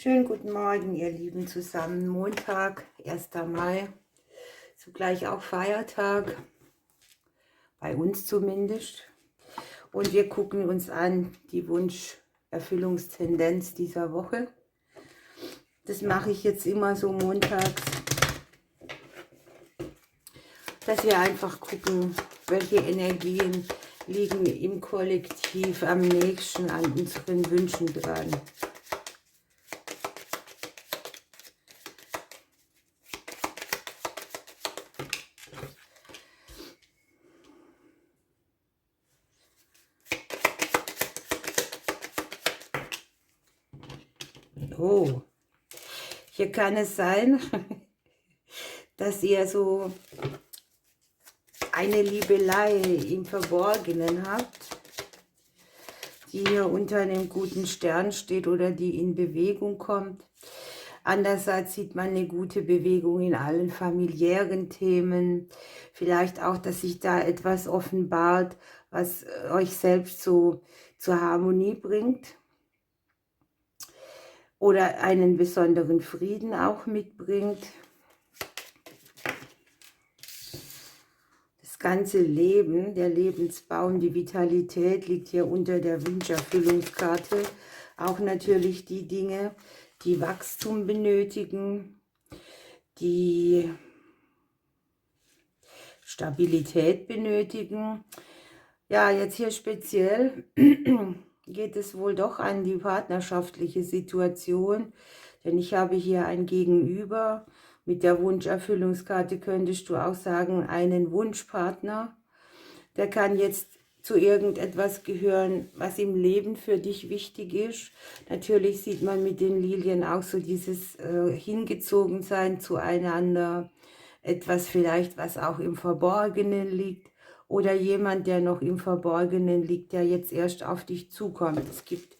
Schönen guten Morgen, ihr Lieben zusammen. Montag, 1. Mai, zugleich auch Feiertag, bei uns zumindest. Und wir gucken uns an die Wunscherfüllungstendenz dieser Woche. Das mache ich jetzt immer so montags, dass wir einfach gucken, welche Energien liegen im Kollektiv am nächsten an unseren Wünschen dran. Oh, hier kann es sein, dass ihr so eine Liebelei im Verborgenen habt, die hier unter einem guten Stern steht oder die in Bewegung kommt. Andererseits sieht man eine gute Bewegung in allen familiären Themen. Vielleicht auch, dass sich da etwas offenbart, was euch selbst so zur Harmonie bringt. Oder einen besonderen Frieden auch mitbringt. Das ganze Leben, der Lebensbaum, die Vitalität liegt hier unter der Wunscherfüllungskarte. Auch natürlich die Dinge, die Wachstum benötigen, die Stabilität benötigen. Ja, jetzt hier speziell geht es wohl doch an die partnerschaftliche Situation, denn ich habe hier ein Gegenüber. Mit der Wunscherfüllungskarte könntest du auch sagen, einen Wunschpartner. Der kann jetzt zu irgendetwas gehören, was im Leben für dich wichtig ist. Natürlich sieht man mit den Lilien auch so dieses Hingezogensein zueinander, etwas vielleicht, was auch im Verborgenen liegt. Oder jemand, der noch im Verborgenen liegt, der jetzt erst auf dich zukommt. Es gibt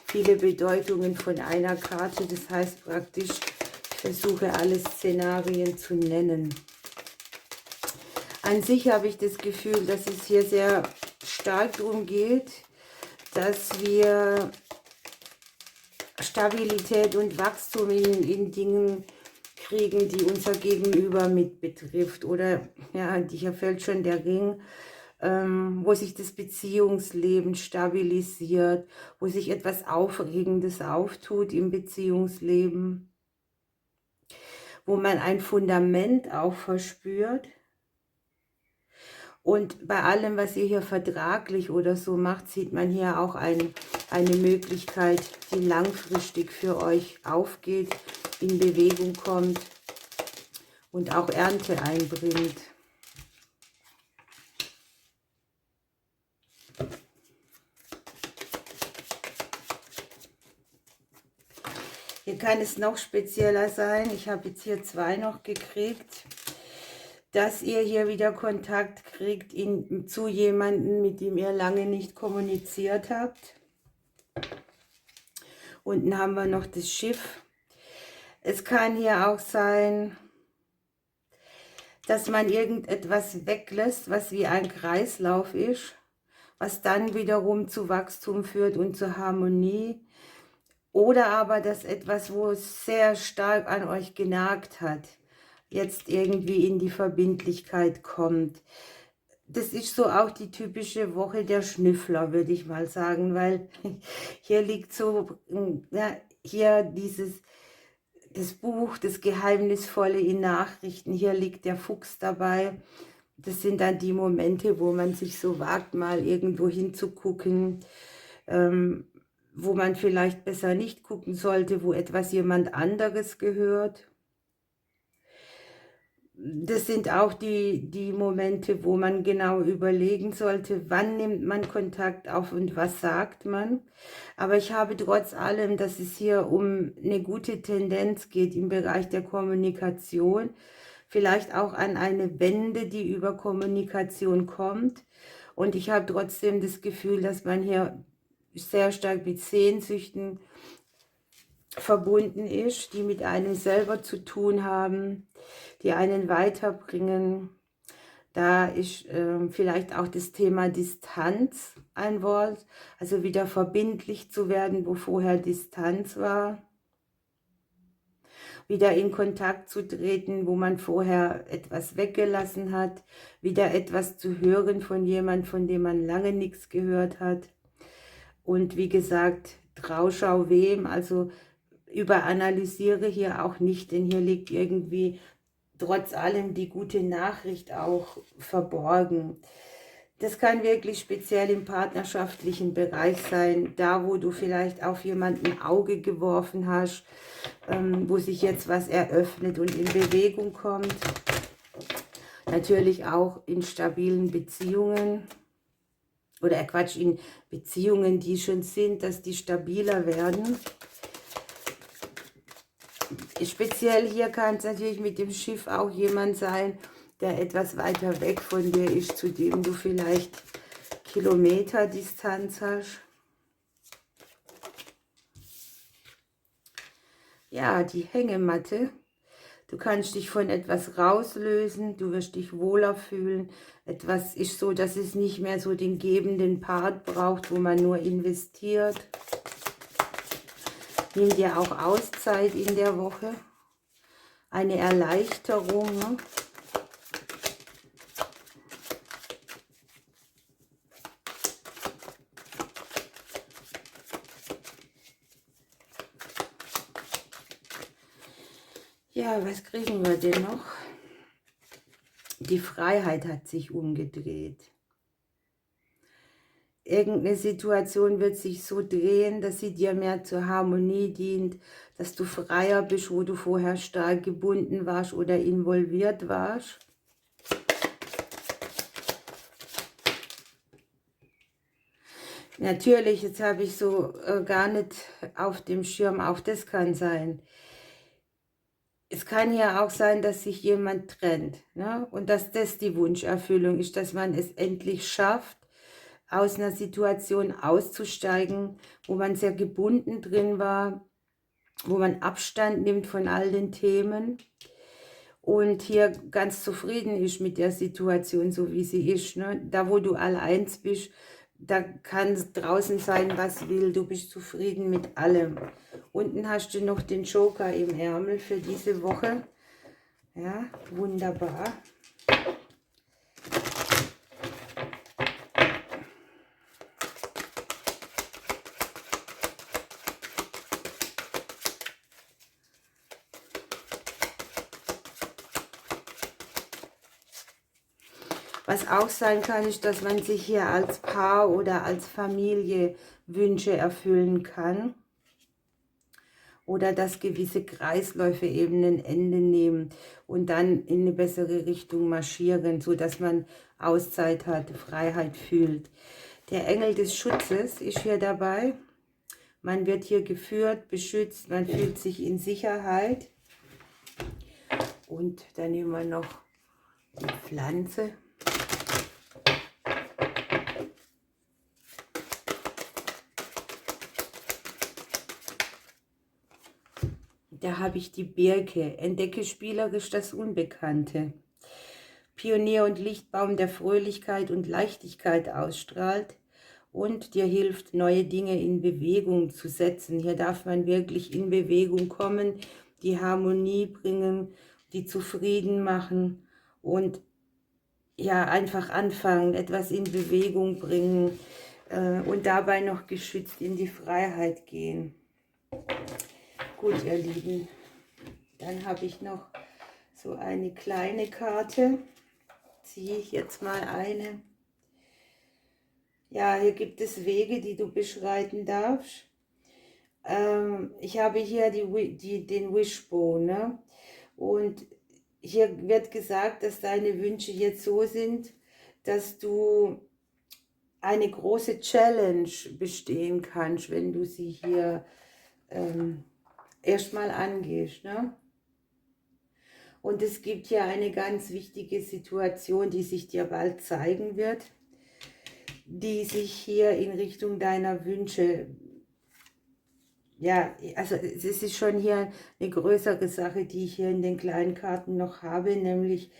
viele Bedeutungen von einer Karte, das heißt praktisch, ich versuche alle Szenarien zu nennen. An sich habe ich das Gefühl, dass es hier sehr stark darum geht, dass wir Stabilität und Wachstum in Dingen kriegen, die unser Gegenüber mit betrifft. Oder, ja, hier fällt schon der Ring, wo sich das Beziehungsleben stabilisiert, wo sich etwas Aufregendes auftut im Beziehungsleben, wo man ein Fundament auch verspürt. Und bei allem, was ihr hier vertraglich oder so macht, sieht man hier auch eine Möglichkeit, die langfristig für euch aufgeht, in Bewegung kommt und auch Ernte einbringt. Hier kann es noch spezieller sein. Ich habe jetzt hier 2 noch gekriegt, dass ihr hier wieder Kontakt kriegt zu jemandem, mit dem ihr lange nicht kommuniziert habt. Unten haben wir noch das Schiff. Es kann hier auch sein, dass man irgendetwas weglässt, was wie ein Kreislauf ist, was dann wiederum zu Wachstum führt und zur Harmonie. Oder aber, dass etwas, wo es sehr stark an euch genagt hat, jetzt irgendwie in die Verbindlichkeit kommt. Das ist so auch die typische Woche der Schnüffler, würde ich mal sagen, weil hier liegt so, ja, hier das Buch, das Geheimnisvolle in Nachrichten, hier liegt der Fuchs dabei. Das sind dann die Momente, wo man sich so wagt, mal irgendwo hinzugucken, wo man vielleicht besser nicht gucken sollte, wo etwas jemand anderes gehört. Das sind auch die Momente, wo man genau überlegen sollte, wann nimmt man Kontakt auf und was sagt man. Aber ich habe trotz allem, dass es hier um eine gute Tendenz geht im Bereich der Kommunikation, vielleicht auch an eine Wende, die über Kommunikation kommt. Und ich habe trotzdem das Gefühl, dass man hier sehr stark mit Sehnsüchten verbunden ist, die mit einem selber zu tun haben, die einen weiterbringen. Da ist vielleicht auch das Thema Distanz ein Wort, also wieder verbindlich zu werden, wo vorher Distanz war. wieder in Kontakt zu treten, wo man vorher etwas weggelassen hat, wieder etwas zu hören von jemand, von dem man lange nichts gehört hat. Und wie gesagt, Trauschau wem, also überanalysiere hier auch nicht, denn hier liegt irgendwie trotz allem die gute Nachricht auch verborgen. Das kann wirklich speziell im partnerschaftlichen Bereich sein, da wo du vielleicht auf jemanden ein Auge geworfen hast, wo sich jetzt was eröffnet und in Bewegung kommt. Natürlich auch in stabilen Beziehungen, oder Quatsch, in Beziehungen, die schon sind, dass die stabiler werden. Speziell hier kann es natürlich mit dem Schiff auch jemand sein, der etwas weiter weg von dir ist, zu dem du vielleicht Kilometer Distanz hast. Ja, die Hängematte. Du kannst dich von etwas rauslösen, du wirst dich wohler fühlen. Etwas ist so, dass es nicht mehr so den gebenden Part braucht, wo man nur investiert. Nimm dir auch Auszeit in der Woche. Eine Erleichterung. Ne? Ja, was kriegen wir denn noch? Die Freiheit hat sich umgedreht. Irgendeine Situation wird sich so drehen, dass sie dir mehr zur Harmonie dient, dass du freier bist, wo du vorher stark gebunden warst oder involviert warst. Natürlich, jetzt habe ich so gar nicht auf dem Schirm, auch das kann sein. Es kann ja auch sein, dass sich jemand trennt, ne? Und dass das die Wunscherfüllung ist, dass man es endlich schafft, aus einer Situation auszusteigen, wo man sehr gebunden drin war, wo man Abstand nimmt von all den Themen und hier ganz zufrieden ist mit der Situation, so wie sie ist. Ne? Da, wo du allein bist, da kann draußen sein, was will, du bist zufrieden mit allem. Unten hast du noch den Joker im Ärmel für diese Woche. Ja, wunderbar. Was auch sein kann, ist, dass man sich hier als Paar oder als Familie Wünsche erfüllen kann. Oder dass gewisse Kreisläufe eben ein Ende nehmen und dann in eine bessere Richtung marschieren, sodass man Auszeit hat, Freiheit fühlt. Der Engel des Schutzes ist hier dabei. Man wird hier geführt, beschützt, man fühlt sich in Sicherheit. Und dann nehmen wir noch die Pflanze. Da habe ich die Birke. Entdecke spielerisch das Unbekannte. Pionier und Lichtbaum, der Fröhlichkeit und Leichtigkeit ausstrahlt und dir hilft, neue Dinge in Bewegung zu setzen. Hier darf man wirklich in Bewegung kommen, die Harmonie bringen, die zufrieden machen und ja, einfach anfangen, etwas in Bewegung bringen und dabei noch geschützt in die Freiheit gehen. Gut, ihr Lieben, dann habe ich noch so eine kleine Karte. Ziehe ich jetzt mal eine. Ja, hier gibt es Wege, die du beschreiten darfst. Ich habe hier den Wishbone, ne? Und hier wird gesagt, dass deine Wünsche jetzt so sind, dass du eine große Challenge bestehen kannst, wenn du sie hier erstmal angehst, ne? Und es gibt hier eine ganz wichtige Situation, die sich dir bald zeigen wird, die sich hier in Richtung deiner Wünsche, ja, also es ist schon hier eine größere Sache, die ich hier in den kleinen Karten noch habe, nämlich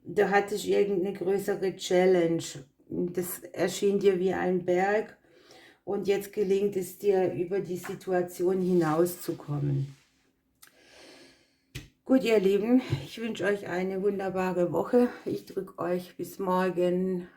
du hattest irgendeine größere Challenge. Das erschien dir wie ein Berg und jetzt gelingt es dir, über die Situation hinauszukommen. Gut, ihr Lieben, ich wünsche euch eine wunderbare Woche. Ich drücke euch bis morgen.